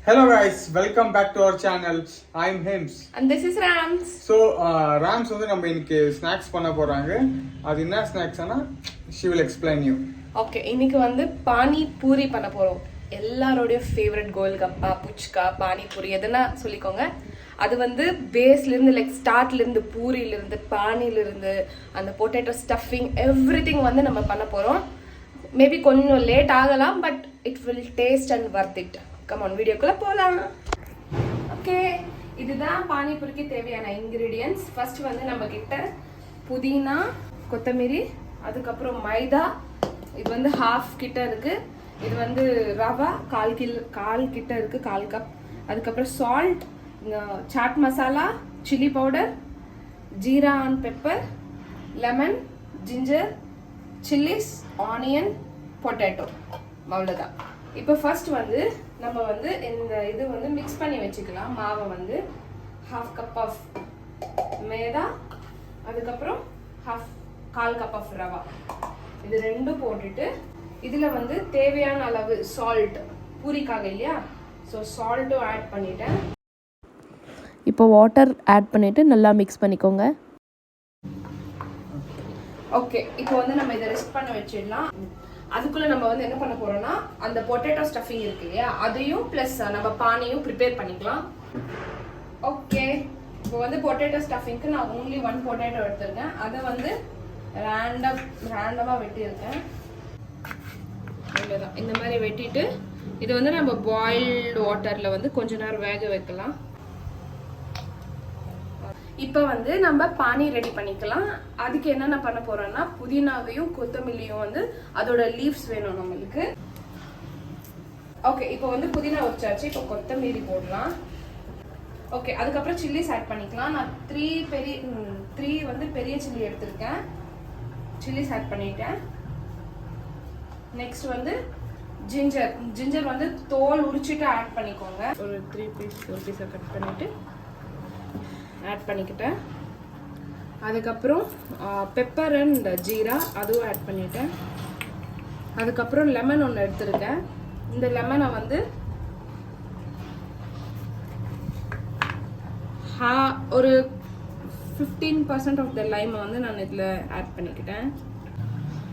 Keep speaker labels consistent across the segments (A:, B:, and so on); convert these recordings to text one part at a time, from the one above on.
A: Hello guys, welcome back to our channel. I'm Hims.
B: And this is Rams.
A: So, Rams வந்து நம்ம இன்னைக்கு snacks பண்ண போறாங்க. அது என்ன ஸ்நாக்ஸ்னா she will explain you.
B: Okay, இன்னைக்கு வந்து பானி பூரி பண்ண போறோம். எல்லாரோட ஃபேவரட் கோல்கப்பா, புச்கா, பானி பூரி எதனா சொல்லிக்கோங்க. அது வந்து பேஸ்ல இருந்து லைக் ஸ்டார்ட்ல இருந்து பூரியில இருந்து பானில இருந்து அந்த பொட்டேட்டோ ஸ்டஃபிங் எவ்ரிதிங் வந்து நம்ம பண்ண போறோம். மேபி கொஞ்சம் லேட் ஆகலாம் but it will taste and worth it. Come on வீடியோக்குள்ள போலாம். ஓகே, இதுதான் பானிபூரிக்கு தேவையான இன்கிரீடியன்ட்ஸ். ஃபர்ஸ்ட் வந்து நம்ம கிட்ட புதினா, கொத்தமல்லி, அதுக்கப்புறம் மைதா, இது வந்து ஹாஃப் கிட்ட இருக்கு. இது வந்து ரவா கால் கிட்ட இருக்கு, 1/4 கப். அதுக்கப்புறம் salt, chaat masala, chilli powder, jeera and pepper, lemon, ginger, chillies, onion, potato, அவ்வளோதான். இப்போ ஃபர்ஸ்ட் வந்து நம்ம வந்து இந்த இது வந்து மிக்ஸ் பண்ணி வச்சுக்கலாம். மாவை வந்து 1/2 கப் ஆஃப் மேதா, அதுக்கப்புறம் 1/4 கப் ஆஃப் ரவா, இது ரெண்டும் போட்டுட்டு இதில் வந்து தேவையான அளவு சால்ட், பூரிக்காக இல்லையா, ஸோ சால்ட்டும் ஆட் பண்ணிட்டேன்.
C: இப்போ வாட்டர் ஆட் பண்ணிவிட்டு நல்லா மிக்ஸ் பண்ணிக்கோங்க.
B: ஓகே, இப்போ வந்து நம்ம இதை ரெஸ்ட் பண்ண வச்சிடலாம். அதுக்குள்ளே நம்ம வந்து என்ன பண்ண போகிறோம்னா அந்த பொட்டேட்டோ ஸ்டஃபிங் இருக்கு இல்லையா, அதையும் ப்ளஸ் நம்ம பானையும் ப்ரிப்பேர் பண்ணிக்கலாம். ஓகே, இப்போ வந்து பொட்டேட்டோ ஸ்டஃபிங்க்கு நான் ஓன்லி 1 பொட்டேட்டோ எடுத்திருக்கேன். அதை வந்து ரேண்டமாக வெட்டியிருக்கேன். இவ்வளோதான், இந்த மாதிரி வெட்டிட்டு இது வந்து நம்ம பாயில்டு வாட்டரில் வந்து கொஞ்ச நேரம் வேக வைக்கலாம். இப்போ வந்து நம்ம பானி ரெடி பண்ணிக்கலாம். அதுக்கு என்னென்ன பண்ண போறோம்னா புதினாவையும் கொத்தமல்லியும் வந்து அதோட லீவ்ஸ் வேணும் நம்மளுக்கு. ஓகே, இப்போ வந்து புதினா வச்சாச்சு, இப்போ கொத்தமல்லி போடலாம். ஓகே, அதுக்கப்புறம் சில்லிஸ் ஆட் பண்ணிக்கலாம். நான் 3 வந்து பெரிய சில்லி எடுத்திருக்கேன், சில்லிஸ் ஆட் பண்ணிட்டேன். நெக்ஸ்ட் வந்து ஜிஞ்சர் வந்து தோல் உரிச்சிட்டு ஆட் பண்ணிக்கோங்க. ஒரு 4 பீஸை கட் பண்ணிட்டு ஆட் பண்ணிக்கிட்டேன். அதுக்கப்புறம் பெப்பர் அண்ட் ஜீரா அதுவும் ஆட் பண்ணிட்டேன். அதுக்கப்புறம் லெமன் ஒன்று எடுத்துருக்கேன். இந்த லெமனை வந்து ஒரு 15% ஆஃப் த லைமை வந்து நான் இதில் ஆட் பண்ணிக்கிட்டேன்.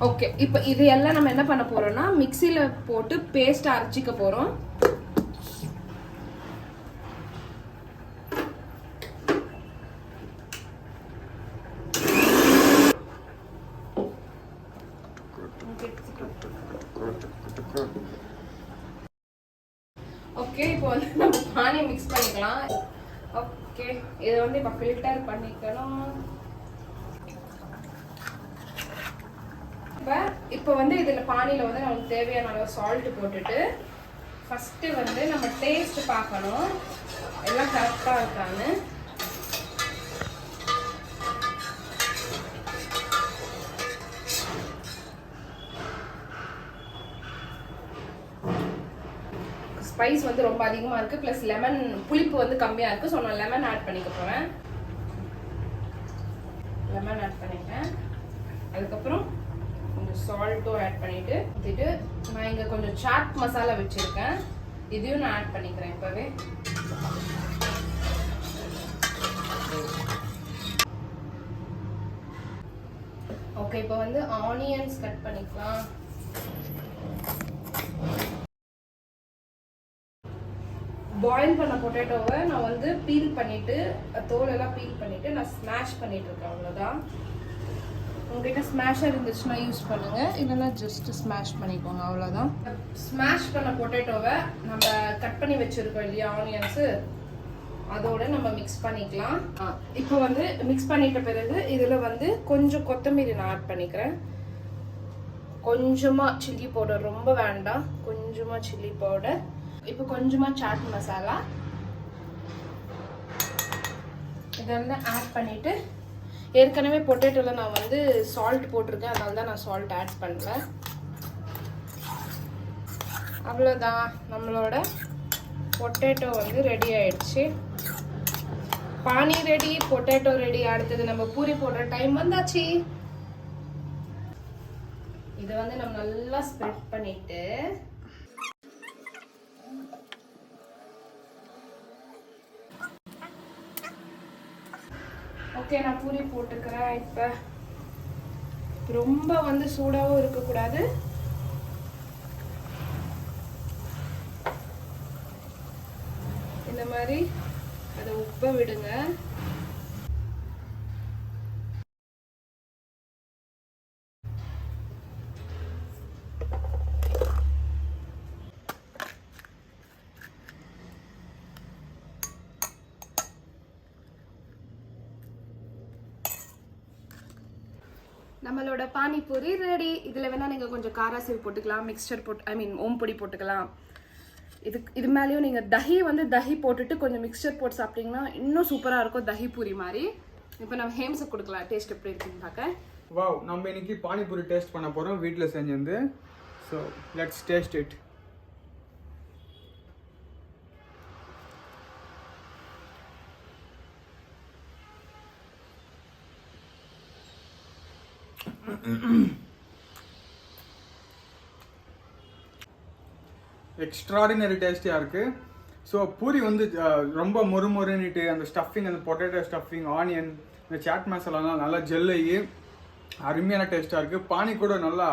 B: ஓகே, இப்போ இது எல்லாம் நம்ம என்ன பண்ண போகிறோம்னா மிக்சியில் போட்டு பேஸ்ட்டாக அரைச்சிக்க போகிறோம். ஓகே, இப்போ வந்து நம்ம பானி மிக்ஸ் பண்ணிக்கலாம். ஓகே, இதை வந்து இப்போ ஃபில்டர் பண்ணிக்கணும். இப்போ வந்து இதில் பானியில் வந்து நமக்கு தேவையான அளவு சால்ட் போட்டுட்டு ஃபஸ்ட்டு வந்து நம்ம டேஸ்ட் பார்க்கணும் எல்லாம் கரெக்டாக இருக்கான்னு. ஸ்பைஸ் வந்து ரொம்ப அதிகமாக இருக்குது, ப்ளஸ் லெமன் புளிப்பு வந்து கம்மியாக இருக்குது. ஸோ நான் லெமன் ஆட் பண்ணிக்க போகிறேன். லெமன் ஆட் பண்ணிட்டேன். அதுக்கப்புறம் கொஞ்சம் சால்ட்டும் ஆட் பண்ணிவிட்டு ஊற்றிட்டு நான் இங்கே கொஞ்சம் சாட் மசாலா வச்சுருக்கேன், இதையும் நான் ஆட் பண்ணிக்கிறேன் இப்போவே. ஓகே, இப்போ வந்து ஆனியன்ஸ் கட் பண்ணிக்கலாம். பாயில் பண்ண பொட்டேட்டோவை நான் வந்து பீல் பண்ணிட்டு தோலெல்லாம் பீல் பண்ணிட்டு நான் ஸ்மாஷ் பண்ணிட்டு இருக்கேன். அவ்வளோதான். உங்ககிட்ட ஸ்மாஷர் இருந்துச்சுன்னா யூஸ் பண்ணுங்க, இல்லைன்னா ஜஸ்ட் ஸ்மாஷ் பண்ணிக்கோங்க, அவ்வளோதான். ஸ்மாஷ் பண்ண பொட்டேட்டோவை நம்ம கட் பண்ணி வச்சிருக்கோம் இல்லையா ஆனியன்ஸு, அதோட நம்ம மிக்ஸ் பண்ணிக்கலாம். இப்போ வந்து மிக்ஸ் பண்ணிட்ட பிறகு இதில் வந்து கொஞ்சம் கொத்தமல்லி நான் ஆட் பண்ணிக்கிறேன். கொஞ்சமாக சில்லி பவுடர், ரொம்ப வேண்டாம், கொஞ்சமாக சில்லி பவுடர். இப்போ கொஞ்சமாக சாட் மசாலா இதெல்லாம் ஆட் பண்ணிவிட்டு ஏற்கனவே பொட்டேட்டோவில் நான் வந்து சால்ட் போட்டிருக்கேன், அதனால தான் நான் சால்ட் ஆட் பண்ணுறேன். அவ்வளோதான், நம்மளோட பொட்டேட்டோ வந்து ரெடி ஆயிடுச்சு. பானி ரெடி, பொட்டேட்டோ ரெடி. அடுத்தது நம்ம பூரி போடுற டைம் வந்தாச்சு. இதை வந்து நம்ம நல்லா ஸ்ப்ரெட் பண்ணிட்டு ஓகே, நான் பூரி போட்டுக்கிறேன். இப்போ ரொம்ப வந்து சூடாகவும் இருக்கக்கூடாது, இந்த மாதிரி அதை உப்ப விடுங்க. நம்மளோட பானிபூரி ரெடி. இதில் வேணால் நீங்கள் கொஞ்சம் காராசேவ் போட்டுக்கலாம், மிக்சர் ஓம்பொடி போட்டுக்கலாம். இது மேலேயும் நீங்கள் தஹி போட்டுட்டு கொஞ்சம் மிக்சர் போட்டு சாப்பிட்டீங்கன்னா இன்னும் சூப்பராக இருக்கும், தஹி பூரி மாதிரி. இப்போ நம்ம ஹேம்ஸுக்கு கொடுக்கலாம், டேஸ்ட் எப்படி இருக்குன்னு பார்க்க.
A: வாவ், நம்ம இன்னைக்கு பானிபூரி டேஸ்ட் பண்ண போகிறோம் வீட்டில் செஞ்சிருந்து. So let's taste it. Extraordinary டேஸ்டியாக இருக்குது. ஸோ பூரி வந்து ரொம்ப மொறுமொறுன்னுட்டு அந்த ஸ்டஃபிங், அந்த பொட்டேட்டோ ஸ்டஃபிங், ஆனியன், இந்த சாட் மசாலாலாம் நல்லா ஜெல்லாகி அருமையான டேஸ்ட்டாக இருக்குது. பானி கூட நல்லா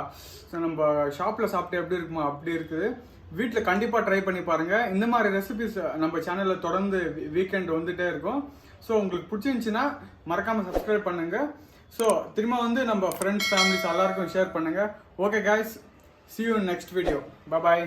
A: நம்ம ஷாப்பில் சாப்பிட்டு எப்படி இருக்குமோ அப்படி இருக்குது. வீட்டில் கண்டிப்பாக ட்ரை பண்ணி பாருங்கள். இந்த மாதிரி ரெசிபிஸ் நம்ம சேனலில் தொடர்ந்து வீக்கெண்ட் வந்துகிட்டே இருக்கும். ஸோ உங்களுக்கு பிடிச்சிருந்துச்சின்னா மறக்காமல் சப்ஸ்கிரைப் பண்ணுங்கள். ஸோ திரும்ப வந்து நம்ம ஃப்ரெண்ட்ஸ், ஃபேமிலிஸ் எல்லாருக்கும் ஷேர் பண்ணுங்கள். Okay guys, see you in next video. Bye bye.